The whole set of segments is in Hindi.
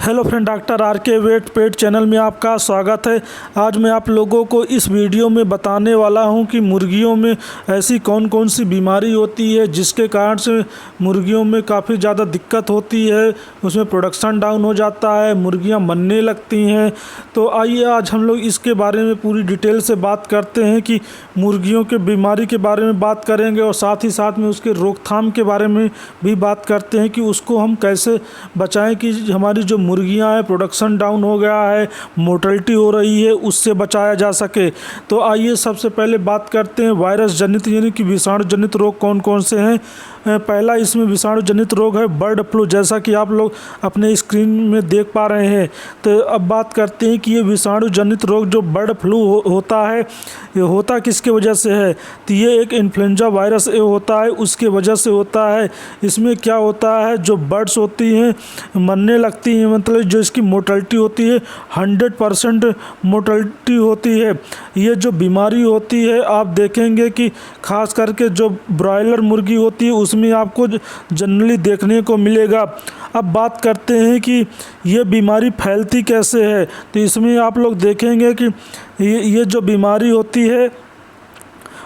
हेलो फ्रेंड, डॉक्टर आर के वेट पेट चैनल में आपका स्वागत है। आज मैं आप लोगों को इस वीडियो में बताने वाला हूं कि मुर्गियों में ऐसी कौन कौन सी बीमारी होती है जिसके कारण से मुर्गियों में काफ़ी ज़्यादा दिक्कत होती है, उसमें प्रोडक्शन डाउन हो जाता है, मुर्गियां मरने लगती हैं। तो आइए आज हम लोग इसके बारे में पूरी डिटेल से बात करते हैं कि मुर्गियों के बीमारी के बारे में बात करेंगे और साथ ही साथ में उसके रोकथाम के बारे में भी बात करते हैं कि उसको हम कैसे बचाएं कि हमारी जो मुर्गियां हैं प्रोडक्शन डाउन हो गया है, मोर्टेलिटी हो रही है, उससे बचाया जा सके। तो आइए सबसे पहले बात करते हैं वायरस जनित यानी कि विषाणु जनित रोग कौन कौन से हैं। पहला इसमें विषाणु जनित रोग है बर्ड फ्लू, जैसा कि आप लोग अपने स्क्रीन में देख पा रहे हैं। तो अब बात करते हैं कि ये विषाणु जनित रोग जो बर्ड फ्लू होता है, ये होता किसके वजह से है। तो ये एक इन्फ्लुएंजा वायरस होता है, उसके वजह से होता है। इसमें क्या होता है, जो बर्ड्स होती हैं मरने लगती हैं, मतलब जो इसकी मोर्टेलिटी होती है 100% मोर्टेलिटी होती है। ये जो बीमारी होती है आप देखेंगे कि खास करके जो ब्रॉयलर मुर्गी होती है उसमें आपको जनरली देखने को मिलेगा। अब बात करते हैं कि ये बीमारी फैलती कैसे है। तो इसमें आप लोग देखेंगे कि ये जो बीमारी होती है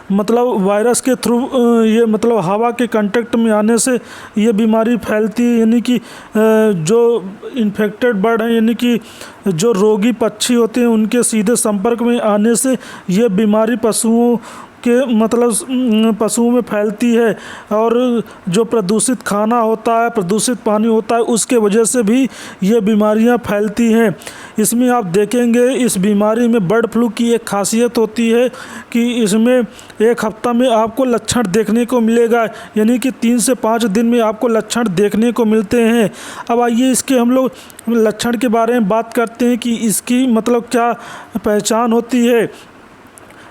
मतलब वायरस के थ्रू, ये मतलब हवा के कांटेक्ट में आने से ये बीमारी फैलती है। यानी कि जो इन्फेक्टेड बर्ड हैं यानी कि जो रोगी पक्षी होते हैं उनके सीधे संपर्क में आने से ये बीमारी पशुओं में फैलती है। और जो प्रदूषित खाना होता है, प्रदूषित पानी होता है, उसके वजह से भी ये बीमारियां फैलती हैं। इसमें आप देखेंगे इस बीमारी में बर्ड फ्लू की एक खासियत होती है कि इसमें एक हफ्ता में आपको लक्षण देखने को मिलेगा, यानी कि 3 से 5 दिन में आपको लक्षण देखने को मिलते हैं। अब आइए इसके हम लोग लक्षण के बारे में बात करते हैं कि इसकी मतलब क्या पहचान होती है।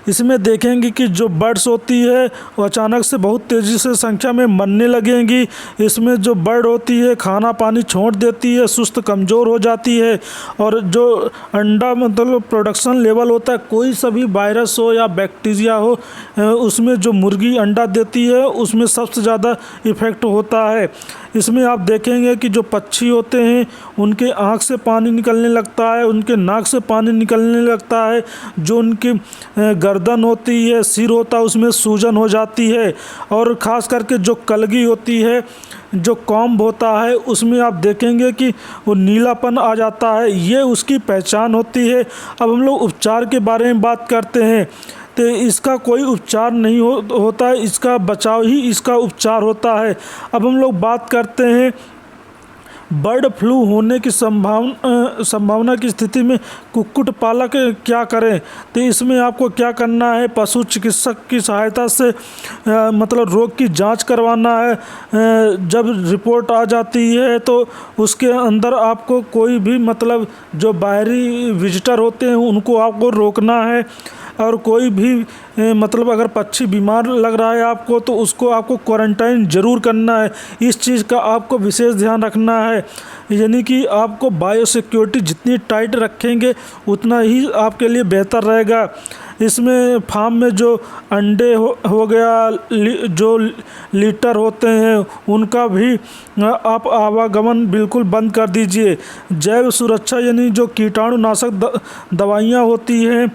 इसमें देखेंगे कि जो बर्ड्स होती है वो अचानक से बहुत तेज़ी से संख्या में मरने लगेंगी। इसमें जो बर्ड होती है खाना पानी छोड़ देती है, सुस्त कमज़ोर हो जाती है। और जो अंडा मतलब प्रोडक्शन लेवल होता है, कोई सा भी वायरस हो या बैक्टीरिया हो, उसमें जो मुर्गी अंडा देती है उसमें सबसे ज़्यादा इफ़ेक्ट होता है। इसमें आप देखेंगे कि जो पक्षी होते हैं उनके आँख से पानी निकलने लगता है, उनके नाक से पानी निकलने लगता है, जो उनकी गर्दन होती है, सिर होता है, उसमें सूजन हो जाती है। और ख़ास करके जो कलगी होती है, जो कॉम्ब होता है, उसमें आप देखेंगे कि वो नीलापन आ जाता है। ये उसकी पहचान होती है। अब हम लोग उपचार के बारे में बात करते हैं। तो इसका कोई उपचार नहीं होता है, इसका बचाव ही इसका उपचार होता है। अब हम लोग बात करते हैं बर्ड फ्लू होने की संभावना की स्थिति में कुक्कुट पालक क्या करें। तो इसमें आपको क्या करना है, पशु चिकित्सक की सहायता से मतलब रोग की जांच करवाना है। जब रिपोर्ट आ जाती है तो उसके अंदर आपको कोई भी मतलब जो बाहरी विजिटर होते हैं उनको आपको रोकना है। और कोई भी मतलब अगर पक्षी बीमार लग रहा है आपको तो उसको आपको क्वारंटाइन ज़रूर करना है। इस चीज़ का आपको विशेष ध्यान रखना है। यानी कि आपको बायोसिक्योरिटी जितनी टाइट रखेंगे उतना ही आपके लिए बेहतर रहेगा। इसमें फार्म में जो अंडे हो गया, जो लीटर होते हैं उनका भी आप आवागमन बिल्कुल बंद कर दीजिए। जैव सुरक्षा यानी जो कीटाणुनाशक दवाइयाँ होती हैं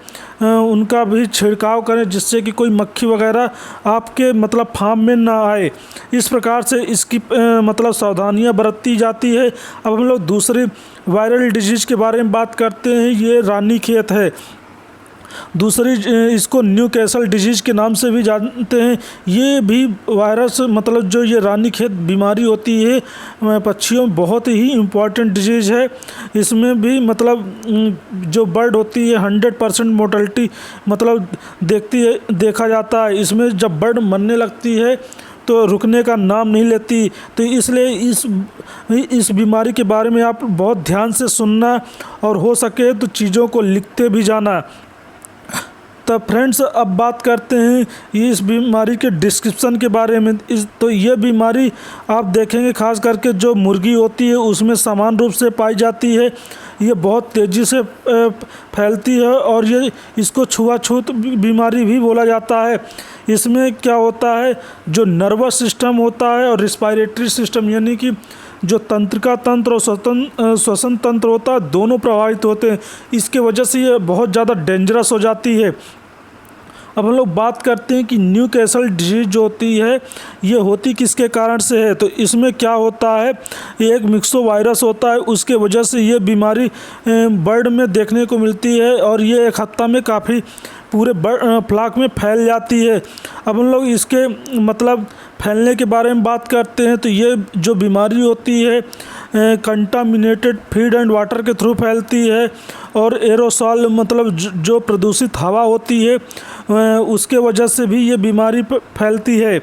उनका भी छिड़काव करें जिससे कि कोई मक्खी वगैरह आपके मतलब फार्म में ना आए। इस प्रकार से इसकी मतलब सावधानियां बरती जाती है। अब हम लोग दूसरे वायरल डिजीज़ के बारे में बात करते हैं। ये रानीखेत है, दूसरी इसको न्यूकैसल डिजीज़ के नाम से भी जानते हैं। ये भी वायरस मतलब जो ये रानीखेत बीमारी होती है पक्षियों में बहुत ही इम्पॉर्टेंट डिजीज़ है। इसमें भी मतलब जो बर्ड होती है 100% मोर्टेलिटी मतलब देखा जाता है। इसमें जब बर्ड मरने लगती है तो रुकने का नाम नहीं लेती। तो इसलिए इस बीमारी के बारे में आप बहुत ध्यान से सुनना और हो सके तो चीज़ों को लिखते भी जाना। तो फ्रेंड्स अब बात करते हैं इस बीमारी के डिस्क्रिप्शन के बारे में। तो ये बीमारी आप देखेंगे खास करके जो मुर्गी होती है उसमें समान रूप से पाई जाती है। ये बहुत तेज़ी से फैलती है और ये इसको छुआछूत बीमारी भी बोला जाता है। इसमें क्या होता है, जो नर्वस सिस्टम होता है और रिस्पायरेटरी सिस्टम यानी कि जो तंत्रिका तंत्र और श्वसन तंत्र होता है दोनों प्रभावित होते हैं। इसके वजह से ये बहुत ज़्यादा डेंजरस हो जाती है। अब हम लोग बात करते हैं कि न्यूकैसल डिजीज जो होती है ये होती किसके कारण से है। तो इसमें क्या होता है, ये एक मिक्सो वायरस होता है, उसके वजह से ये बीमारी बर्ड में देखने को मिलती है और ये एक हफ्ता में काफ़ी पूरे फ्लाक में फैल जाती है। अब हम लोग इसके मतलब फैलने के बारे में बात करते हैं। तो ये जो बीमारी होती है कंटामिनेटेड फीड एंड वाटर के थ्रू फैलती है और एरोसॉल मतलब जो प्रदूषित हवा होती है उसके वजह से भी ये बीमारी फैलती है।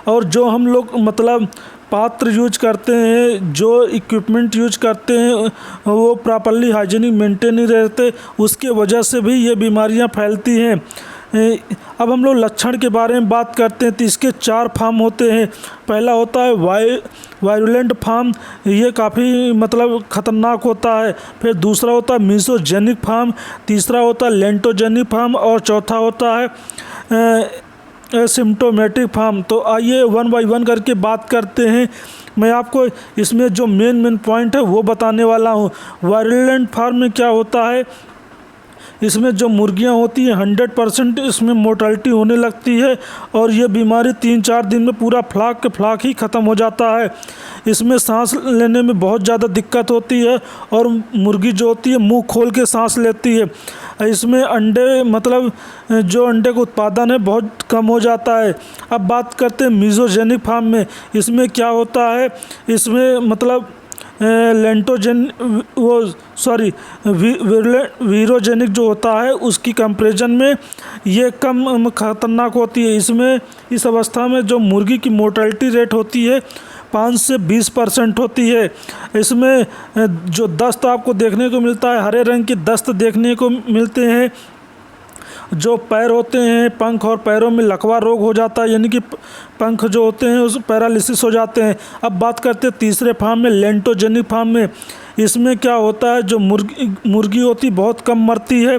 और जो हम लोग मतलब पात्र यूज करते हैं, जो इक्विपमेंट यूज करते हैं वो प्रॉपर्ली हाइजीनिक मेंटेन नहीं रहते, उसके वजह से भी ये बीमारियां फैलती हैं। अब हम लोग लक्षण के बारे में बात करते हैं तो इसके 4 फॉर्म होते हैं। पहला होता है वायरुलेंट फॉर्म, ये काफ़ी मतलब ख़तरनाक होता है। फिर दूसरा होता है मीसोजेनिक फॉर्म, तीसरा होता है लेंटोजेनिक फॉर्म और चौथा होता है सिम्टोमेटिक फॉर्म। तो आइए 1 बाय 1 करके बात करते हैं। मैं आपको इसमें जो मेन पॉइंट है वो बताने वाला हूँ। वायरुलेंट फॉर्म में क्या होता है, इसमें जो मुर्गियां होती हैं 100% इसमें मोर्टलिटी होने लगती है और ये बीमारी 3-4 दिन में पूरा फ्लाक के फ्लाक ही ख़त्म हो जाता है। इसमें सांस लेने में बहुत ज़्यादा दिक्कत होती है और मुर्गी जो होती है मुंह खोल के सांस लेती है। इसमें अंडे मतलब जो अंडे का उत्पादन है बहुत कम हो जाता है। अब बात करते हैं मीसोजेनिक फार्म में। इसमें क्या होता है, इसमें मतलब वीरोजेनिक जो होता है उसकी कंपैरिजन में ये कम खतरनाक होती है। इसमें इस अवस्था में जो मुर्गी की मोर्टेलिटी रेट होती है 5 से 20% होती है। इसमें जो दस्त आपको देखने को मिलता है, हरे रंग की दस्त देखने को मिलते हैं। जो पैर होते हैं, पंख और पैरों में लकवा रोग हो जाता है, यानी कि पंख जो होते हैं उस पैरालिसिस हो जाते हैं। अब बात करते हैं तीसरे फार्म में, लेंटोजेनिक फार्म में। इसमें क्या होता है, जो मुर्गी होती बहुत कम मरती है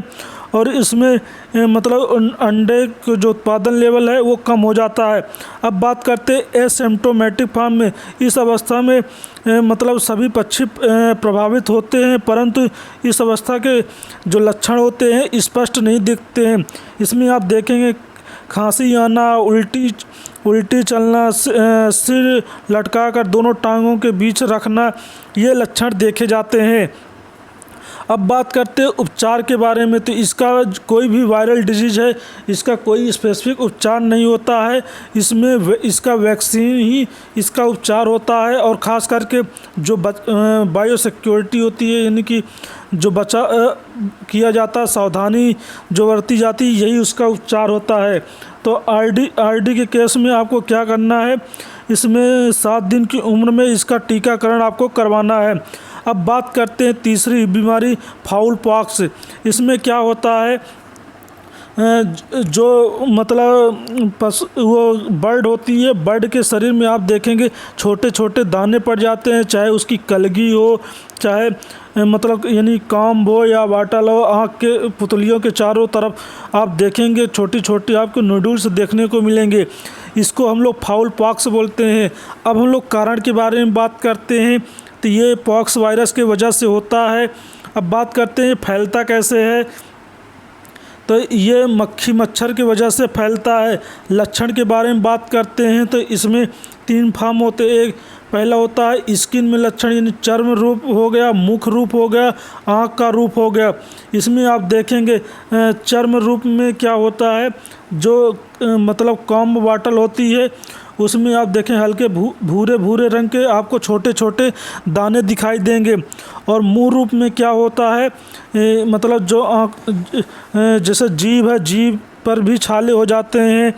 और इसमें मतलब अंडे का जो उत्पादन लेवल है वो कम हो जाता है। अब बात करते हैं एसिम्प्टोमेटिक फार्म में। इस अवस्था में मतलब सभी पक्षी प्रभावित होते हैं, परंतु इस अवस्था के जो लक्षण होते हैं स्पष्ट नहीं दिखते हैं। इसमें आप देखेंगे खांसी आना, उल्टी चलना, सिर लटकाकर दोनों टांगों के बीच रखना, ये लक्षण देखे जाते हैं। अब बात करते हैं उपचार के बारे में। तो इसका कोई भी वायरल डिजीज़ है, इसका कोई स्पेसिफिक उपचार नहीं होता है। इसमें इसका वैक्सीन ही इसका उपचार होता है और ख़ास करके जो बायोसिक्योरिटी होती है, यानी कि जो बचा किया जाता है, सावधानी जो बरती जाती है, यही उसका उपचार होता है। तो आरडी के केस में आपको क्या करना है, इसमें 7 दिन की उम्र में इसका टीकाकरण आपको करवाना है। अब बात करते हैं तीसरी बीमारी, फाउल पॉक्स। इसमें क्या होता है, जो मतलब वो बर्ड होती है, बर्ड के शरीर में आप देखेंगे छोटे छोटे दाने पड़ जाते हैं, चाहे उसकी कलगी हो, चाहे मतलब यानी कॉम्ब हो या वाटल हो। आँख के पुतलियों के चारों तरफ आप देखेंगे छोटी छोटी आपको नोडल्स देखने को मिलेंगे। इसको हम लोग फाउल पॉक्स बोलते हैं। अब हम लोग कारण के बारे में बात करते हैं। तो ये पॉक्स वायरस की वजह से होता है। अब बात करते हैं फैलता कैसे है। तो ये मक्खी मच्छर की वजह से फैलता है। लक्षण के बारे में बात करते हैं तो इसमें 3 फॉर्म होते हैं। एक पहला होता है स्किन में लक्षण, यानी चर्म रूप हो गया, मुख रूप हो गया, आँख का रूप हो गया। इसमें आप देखेंगे चर्म रूप में क्या होता है, जो मतलब कॉम्ब वाटल होती है उसमें आप देखें हल्के भूरे भूरे रंग के आपको छोटे छोटे दाने दिखाई देंगे। और मुंह रूप में क्या होता है, मतलब जो आँख जैसे जीभ है, जीभ पर भी छाले हो जाते हैं।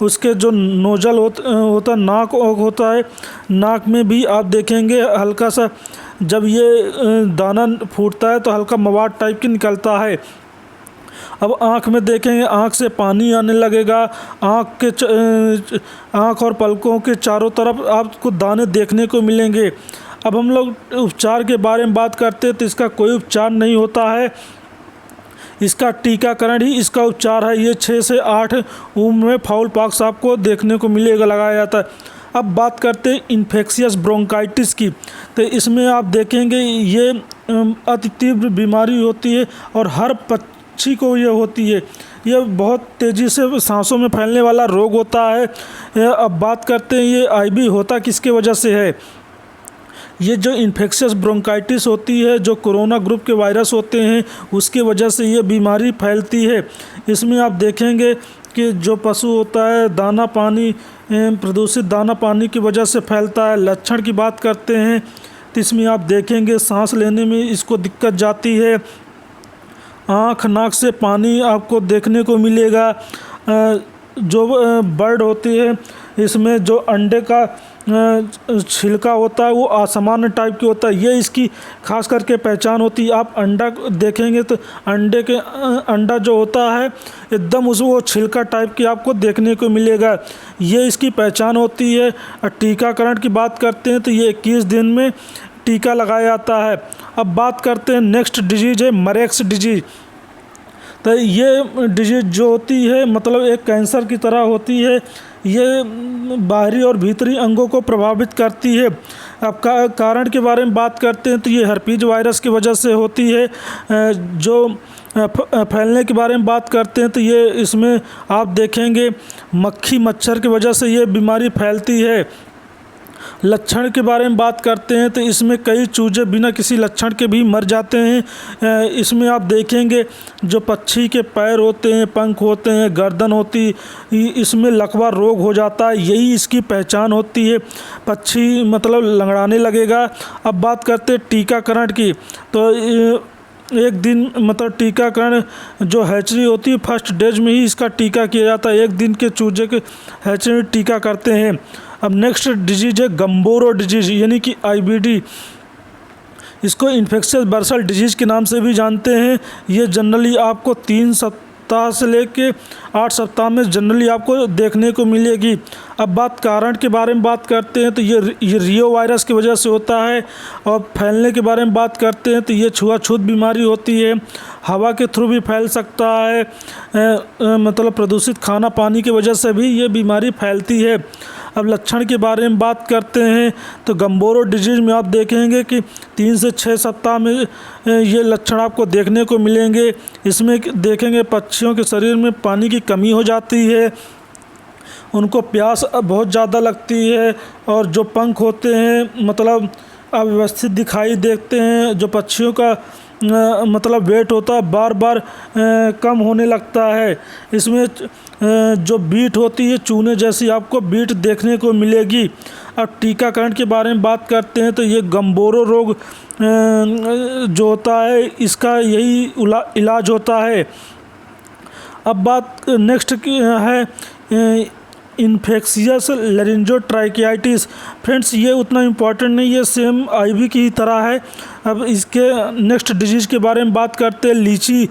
उसके जो नोजल होता नाक होता है, नाक में भी आप देखेंगे हल्का सा जब ये दाना फूटता है तो हल्का मवाद टाइप की निकलता है। अब आँख में देखेंगे, आँख से पानी आने लगेगा। आँख और पलकों के चारों तरफ आपको दाने देखने को मिलेंगे। अब हम लोग उपचार के बारे में बात करते हैं तो इसका कोई उपचार नहीं होता है, इसका टीकाकरण ही इसका उपचार है। ये 6 से 8 उम्र में फाउल पॉक्स आपको देखने को मिलेगा, लगाया जाता है। अब बात करते हैं इन्फेक्शियस ब्रोंकाइटिस की। तो इसमें आप देखेंगे ये अति तीव्र बीमारी होती है और हर पक्षी को ये होती है। ये बहुत तेज़ी से सांसों में फैलने वाला रोग होता है। अब बात करते हैं ये आईबी होता किसके वजह से है। ये जो इन्फेक्शियस ब्रोंकाइटिस होती है, जो कोरोना ग्रुप के वायरस होते हैं, उसकी वजह से ये बीमारी फैलती है। इसमें आप देखेंगे कि जो पशु होता है दाना पानी प्रदूषित दाना पानी की वजह से फैलता है। लक्षण की बात करते हैं तो इसमें आप देखेंगे सांस लेने में इसको दिक्कत जाती है, आँख नाक से पानी आपको देखने को मिलेगा। जो बर्ड होती है इसमें जो अंडे का छिलका होता है वो असामान्य टाइप की होता है, ये इसकी खास करके पहचान होती है। आप अंडा देखेंगे तो अंडा जो होता है एकदम उस वो छिलका टाइप की आपको देखने को मिलेगा, ये इसकी पहचान होती है। टीकाकरण की बात करते हैं तो ये 21 दिन में टीका लगाया जाता है। अब बात करते हैं नेक्स्ट डिजीज़ है मरेक्स डिजीज़। तो ये डिजीज़ जो होती है मतलब एक कैंसर की तरह होती है, ये बाहरी और भीतरी अंगों को प्रभावित करती है। अब कारण के बारे में बात करते हैं तो ये हर्पीज वायरस की वजह से होती है। जो फैलने के बारे में बात करते हैं तो ये इसमें आप देखेंगे मक्खी मच्छर की वजह से ये बीमारी फैलती है। लक्षण के बारे में बात करते हैं तो इसमें कई चूजे बिना किसी लक्षण के भी मर जाते हैं। इसमें आप देखेंगे जो पक्षी के पैर होते हैं, पंख होते हैं, गर्दन होती, इसमें लकवा रोग हो जाता है, यही इसकी पहचान होती है। पक्षी मतलब लंगड़ाने लगेगा। अब बात करते हैं टीकाकरण की। तो एक दिन मतलब टीकाकरण जो हैचरी होती है फर्स्ट डेज में ही इसका टीका किया जाता है। एक दिन के चूजे के हैचरी में टीका करते हैं। अब नेक्स्ट डिजीज़ है गम्बोरो डिजीज़ यानी कि आईबीडी। इसको इन्फेक्शियस बर्सल डिजीज़ के नाम से भी जानते हैं। ये जनरली आपको 3 सप्ताह से लेके 8 सप्ताह में जनरली आपको देखने को मिलेगी। अब बात कारण के बारे में बात करते हैं तो ये रियो वायरस की वजह से होता है। और फैलने के बारे में बात करते हैं तो ये छुआछूत बीमारी होती है, हवा के थ्रू भी फैल सकता है। मतलब प्रदूषित खाना पानी की वजह से भी ये बीमारी फैलती है। अब लक्षण के बारे में बात करते हैं तो गम्बोरो डिजीज़ में आप देखेंगे कि 3 से 6 सप्ताह में ये लक्षण आपको देखने को मिलेंगे। इसमें देखेंगे पक्षियों के शरीर में पानी की कमी हो जाती है, उनको प्यास बहुत ज़्यादा लगती है और जो पंख होते हैं मतलब अव्यवस्थित दिखाई देते हैं। जो पक्षियों का मतलब वेट होता है बार बार कम होने लगता है। इसमें जो बीट होती है चूने जैसी आपको बीट देखने को मिलेगी। अब टीकाकरण के बारे में बात करते हैं तो ये गम्बोरो रोग जो होता है इसका यही इलाज होता है। अब बात नेक्स्ट की है इन्फेक्शियस लैरिंजोट्राकियाइटिस। फ्रेंड्स ये उतना इम्पॉर्टेंट नहीं है, सेम आईवी की ही तरह है। अब इसके नेक्स्ट डिजीज़ के बारे में बात करते हैं लीची।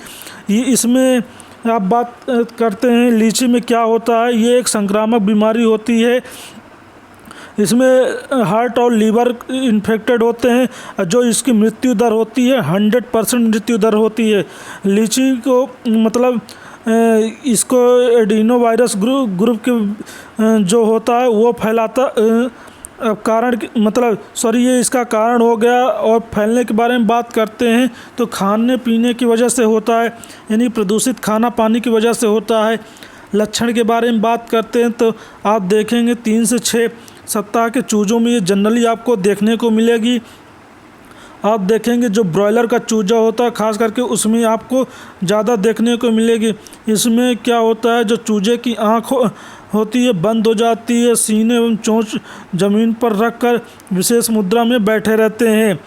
ये इसमें आप बात करते हैं लीची में क्या होता है। ये एक संक्रामक बीमारी होती है। इसमें हार्ट और लीवर इन्फेक्टेड होते हैं। जो इसकी मृत्यु दर होती है 100% मृत्यु दर होती है। लीची को मतलब इसको एडिनो वायरस ग्रुप के जो होता है वो फैलाता कारण मतलब ये इसका कारण हो गया। और फैलने के बारे में बात करते हैं तो खाने पीने की वजह से होता है, यानी प्रदूषित खाना पानी की वजह से होता है। लक्षण के बारे में बात करते हैं तो आप देखेंगे 3 से 6 सप्ताह के चूजों में ये जनरली आपको देखने को मिलेगी। आप देखेंगे जो ब्रॉयलर का चूजा होता है खास करके उसमें आपको ज़्यादा देखने को मिलेगी। इसमें क्या होता है जो चूजे की आँख होती है बंद हो जाती है, सीने एवं चोंच ज़मीन पर रखकर विशेष मुद्रा में बैठे रहते हैं।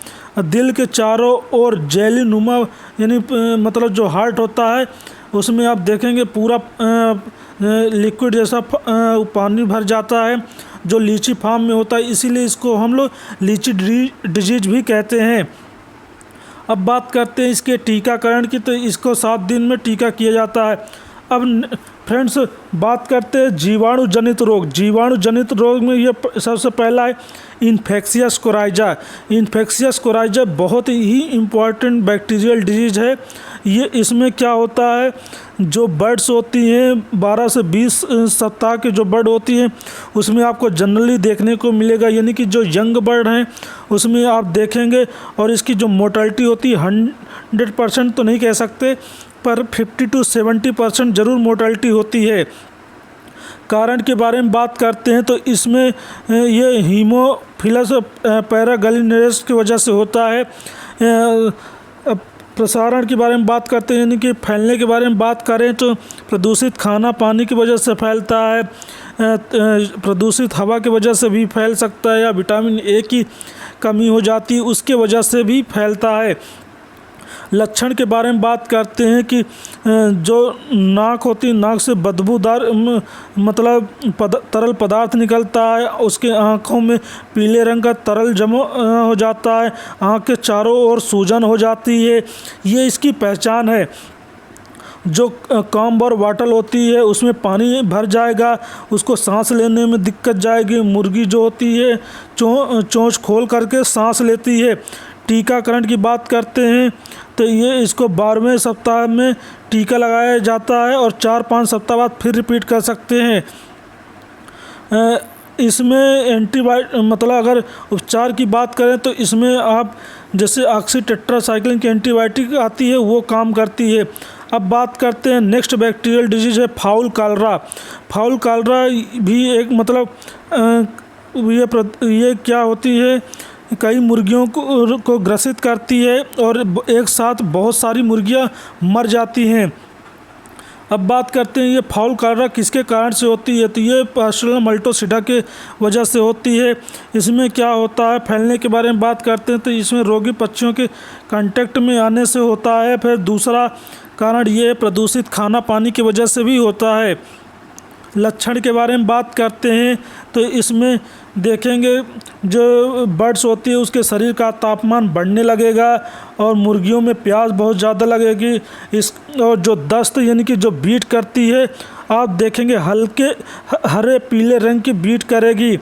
दिल के चारों ओर जेली नुमा यानी मतलब जो हार्ट होता है उसमें आप देखेंगे पूरा लिक्विड जैसा पानी भर जाता है जो लीची फार्म में होता है, इसीलिए इसको हम लोग लीची डिजीज भी कहते हैं। अब बात करते हैं इसके टीकाकरण की। तो इसको 7 दिन में टीका किया जाता है। अब फ्रेंड्स, बात करते हैं जीवाणु जनित रोग। जीवाणु जनित रोग में ये सबसे पहला है इन्फेक्शियस कोराइजा। इन्फेक्शियस कोराइजा बहुत ही इम्पॉर्टेंट बैक्टीरियल डिजीज है। ये इसमें क्या होता है, जो बर्ड्स होती हैं 12 से 20 सप्ताह के जो बर्ड होती हैं उसमें आपको जनरली देखने को मिलेगा, यानी कि जो यंग बर्ड हैं उसमें आप देखेंगे। और इसकी जो मोर्टेलिटी होती है 100% तो नहीं कह सकते, पर 50 to 70% ज़रूर मोर्टेलिटी होती है। कारण के बारे में बात करते हैं तो इसमें ये हीमोफिलस पैरागलिनेरस की वजह से होता है। प्रसारण के बारे में बात करते हैं, यानी कि फैलने के बारे में बात करें तो प्रदूषित खाना पानी की वजह से फैलता है, प्रदूषित हवा की वजह से भी फैल सकता है, या विटामिन ए की कमी हो जाती है उसके वजह से भी फैलता है। लक्षण के बारे में बात करते हैं कि जो नाक होती है, नाक से बदबूदार मतलब तरल पदार्थ निकलता है, उसके आँखों में पीले रंग का तरल जमा हो जाता है, आँख के चारों ओर सूजन हो जाती है। ये इसकी पहचान है। जो कॉम्ब और वाटल होती है उसमें पानी भर जाएगा, उसको सांस लेने में दिक्कत जाएगी। मुर्गी जो होती है चोंच खोल करके सांस लेती है। टीकाकरण की बात करते हैं तो ये इसको 12वें सप्ताह में टीका लगाया जाता है और 4-5 सप्ताह बाद फिर रिपीट कर सकते हैं। इसमें एंटीबायोटिक मतलब अगर उपचार की बात करें तो इसमें आप जैसे ऑक्सीटेट्रासाइक्लिन की एंटीबायोटिक आती है वो काम करती है। अब बात करते हैं नेक्स्ट बैक्टीरियल डिजीज है फाउल कॉलरा। फाउल कॉलरा भी एक मतलब ये क्या होती है, कई मुर्गियों को ग्रसित करती है और एक साथ बहुत सारी मुर्गियां मर जाती हैं। अब बात करते हैं ये फाउल कॉलरा किसके कारण से होती है, तो ये पास्टुला मल्टोसिडा के वजह से होती है। इसमें क्या होता है, फैलने के बारे में बात करते हैं तो इसमें रोगी पक्षियों के कांटेक्ट में आने से होता है। फिर दूसरा कारण ये प्रदूषित खाना पानी की वजह से भी होता है। लक्षण के बारे में बात करते हैं तो इसमें देखेंगे जो बर्ड्स होती है उसके शरीर का तापमान बढ़ने लगेगा और मुर्गियों में प्यास बहुत ज़्यादा लगेगी। और जो दस्त यानी कि जो बीट करती है आप देखेंगे हल्के हरे पीले रंग की बीट करेगी,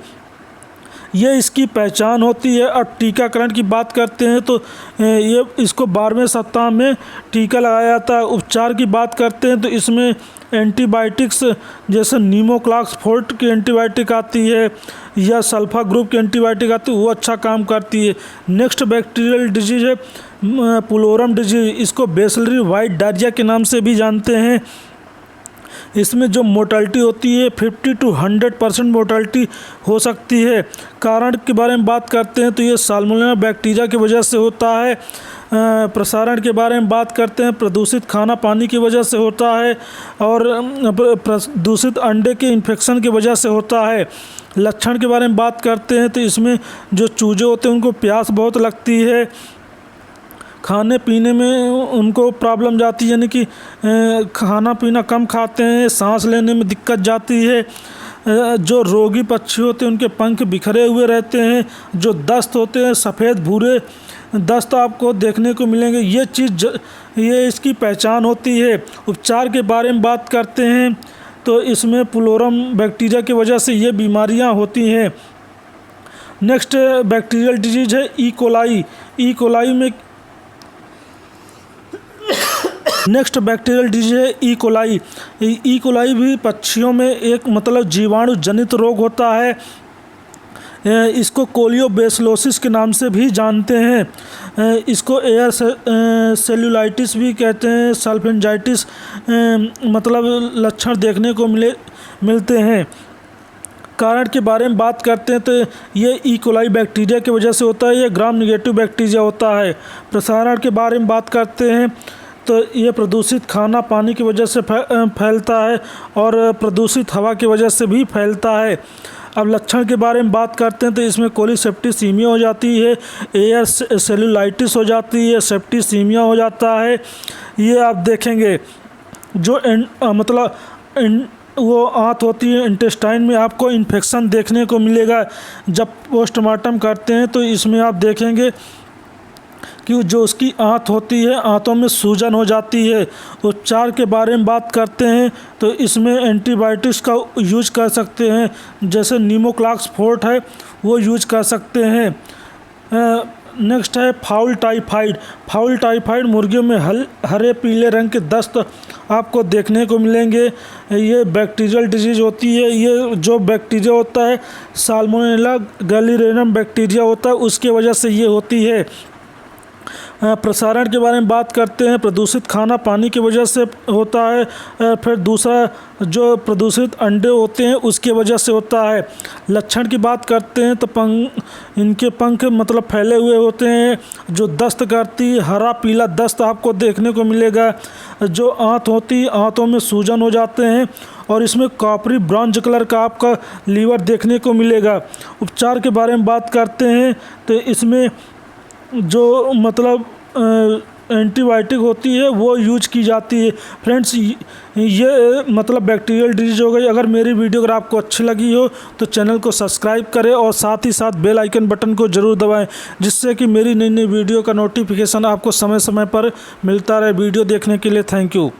ये इसकी पहचान होती है। और टीकाकरण की बात करते हैं तो ये इसको 12वें सप्ताह में टीका लगाया जाता है। उपचार की बात करते हैं तो इसमें एंटीबायोटिक्स जैसे नीमोक्लाक्स फोर्ट की एंटीबायोटिक आती है या सल्फा ग्रुप की एंटीबायोटिक आती है, वो अच्छा काम करती है। नेक्स्ट बैक्टीरियल डिजीज है पुलोरम डिजीज। इसको बेसिलरी वाइट डायरिया के नाम से भी जानते हैं। इसमें जो मोर्टेलिटी होती है 50 to 100% मोर्टेलिटी हो सकती है। कारण के बारे में बात करते हैं तो ये साल्मोनेला बैक्टीरिया की वजह से होता है। प्रसारण के बारे में बात करते हैं प्रदूषित खाना पानी की वजह से होता है और प्रदूषित अंडे के इन्फेक्शन की वजह से होता है। लक्षण के बारे में बात करते हैं तो इसमें जो चूजे होते हैं उनको प्यास बहुत लगती है, खाने पीने में उनको प्रॉब्लम जाती है, यानी कि खाना पीना कम खाते हैं, सांस लेने में दिक्कत जाती है। जो रोगी पक्षी होते हैं उनके पंख बिखरे हुए रहते हैं। जो दस्त होते हैं सफ़ेद भूरे दस्त आपको देखने को मिलेंगे। ये इसकी पहचान होती है। उपचार के बारे में बात करते हैं तो इसमें पुलोरम बैक्टीरिया की वजह से ये बीमारियां होती हैं। नेक्स्ट बैक्टीरियल डिजीज है ई कोलाई। ई कोलाई में नेक्स्ट बैक्टीरियल डिजीज है ई कोलाई। ई कोलाई भी पक्षियों में एक मतलब जीवाणु जनित रोग होता है। इसको कोलियोबैसिलोसिस के नाम से भी जानते हैं। इसको एयर सेल्यूलाइटिस भी कहते हैं, सल्फेंजाइटिस मतलब लक्षण देखने को मिलते हैं। कारण के बारे में बात करते हैं तो ये ई कोलाई बैक्टीरिया की वजह से होता है। ये ग्राम नेगेटिव बैक्टीरिया होता है। प्रसारण के बारे में बात करते हैं तो ये प्रदूषित खाना पानी की वजह से फैलता है और प्रदूषित हवा की वजह से भी फैलता है। अब लक्षण के बारे में बात करते हैं तो इसमें कोलीसेप्टिसीमिया हो जाती है, एयर सेल्यूलाइटिस हो जाती है, सेप्टिसीमिया हो जाता है। ये आप देखेंगे जो वो आंत होती है इंटेस्टाइन में आपको इन्फेक्शन देखने को मिलेगा। जब पोस्टमार्टम करते हैं तो इसमें आप देखेंगे कि जो उसकी आंत होती है, आंतों में सूजन हो जाती है। उपचार के बारे में बात करते हैं तो इसमें एंटीबायोटिक्स का यूज कर सकते हैं, जैसे नीमोक्लाक्स फोर्ट है वो यूज कर सकते हैं। नेक्स्ट है फाउल टाइफाइड। फाउल टाइफाइड मुर्गियों में हरे पीले रंग के दस्त आपको देखने को मिलेंगे। ये बैक्टीरियल डिजीज़ होती है। ये जो बैक्टीरिया होता है साल्मोनेला गैलीरेनम बैक्टीरिया होता है, उसके वजह से ये होती है। प्रसारण के बारे में बात करते हैं। प्रदूषित खाना पानी की वजह से होता है। फिर दूसरा जो प्रदूषित अंडे होते हैं उसकी वजह से होता है। लक्षण की बात करते हैं तो इनके पंख मतलब फैले हुए होते हैं, जो दस्त करती हरा पीला दस्त आपको देखने को मिलेगा। जो आंत होती आंतों में सूजन हो जाते हैं और इसमें कॉपरी ब्राउन कलर का आपका लीवर देखने को मिलेगा। उपचार के बारे में बात करते हैं तो इसमें जो मतलब एंटीबायोटिक होती है वो यूज की जाती है। फ्रेंड्स, ये मतलब बैक्टीरियल डिजीज हो गई। अगर मेरी वीडियो अगर आपको अच्छी लगी हो तो चैनल को सब्सक्राइब करें और साथ ही साथ बेल आइकन बटन को ज़रूर दबाएं, जिससे कि मेरी नई नई वीडियो का नोटिफिकेशन आपको समय समय पर मिलता रहे। वीडियो देखने के लिए थैंक यू।